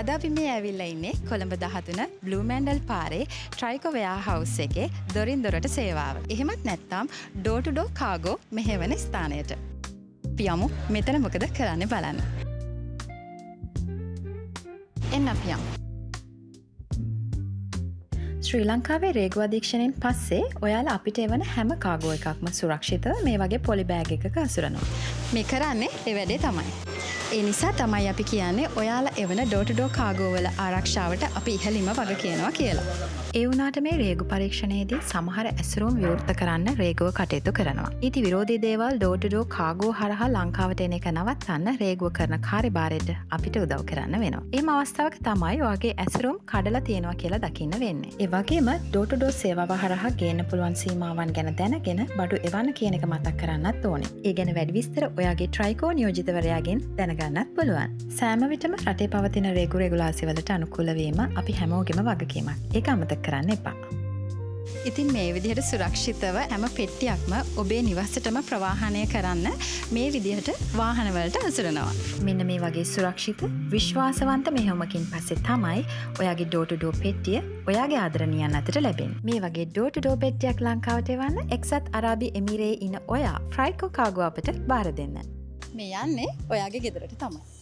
අද අපි මේ ඇවිල්ලා ඉන්නේ කොළඹ 13 බ්ලූ මැන්ඩල් පාරේ ට්‍රයිකෝ වෙයාහවුස් එකේ දොරින් දොරට සේවාව. එහෙමත් නැත්නම් ඩෝර් ටු ඩෝර් කාගෝ මෙහෙවන ස්ථානයට. අපි යමු මෙතන මොකද කරන්නේ බලන්න. එන්න අපි යමු. ශ්‍රී ලංකාවේ රේගු අධීක්ෂණයෙන් පස්සේ ඔයාලා අපිට එවන හැම කාගෝ එකක්ම සුරක්ෂිතව මේ වගේ පොලි බෑග් එකක අසුරනවා. මේ කරන්නේ ඒ වැඩේ තමයි. ඒ නිසා තමයි අපි කියන්නේ ඔයාලා එවන ඩෝර් ටු ඩෝර් කාගෝ වල ආරක්ෂාවට අපි ඉහළින්ම වග කියනවා කියලා. ඒ වුණාට මේ රේගු පරීක්ෂණයේදී සමහර ඇසුරුම් විවෘත කරන්න රේගුව කටයුතු කරනවා. නීති විරෝධී දේවල් ඩෝර් ටු ඩෝර් කාගෝ හරහා ලංකාවට එන එක නවත්තන්න රේගුව කරන කාර්යභාරයට අපිට උදව් කරන්න වෙනවා. මේ අවස්ථාවක තමයි ඔයගේ ඇසුරුම් කඩලා තියෙනවා කියලා දකින්න වෙන්නේ. ඒ වගේම ඩෝර් ටු ඩෝර් සේවාව හරහා ගේන්න පුළුවන් සීමාවන් ගැන දැනගෙන බඩු එවන්න කියන එක මතක් කරන්නත් ඕනේ. ඒ ගැන වැඩි විස්තර ඔයාගේ ට්‍රයිකෝ නියෝජිතවරයාගෙන් දැනගන්නත් පුළුවන්. සෑම විටම රටේ පවතින රේගු රෙගුලාසි වලට අනුකූල වීම අපි හැමෝගෙම වගකීමක්. ඒක අමතක කරන්න එපා. ඉතින් මේ විදිහට සුරක්ෂිතව හැම පෙට්ටියක්ම ඔබේ නිවසටම ප්‍රවාහනය කරන්න මේ විදිහට වාහන වලට අසුරනවා. මෙන්න මේ වගේ සුරක්ෂිත විශ්වාසවන්ත මෙහෙයුමකින් පස්සේ තමයි ඔයාගේ ඩෝර් ටු ඩෝර් පෙට්ටිය ඔයාගේ ආදරණීයන් අතට ලැබෙන්නේ. මේ වගේ ඩෝර් ටු ඩෝර් පෙට්ටියක් ලංකාවට එවන්න එක්සත් අරාබි එමිරේ ඉන ඔයා ට්‍රයිකෝ කාගෝ අපට බාර දෙන්න. මේ යන්නේ ඔයාගේ ගෙදරට තමයි.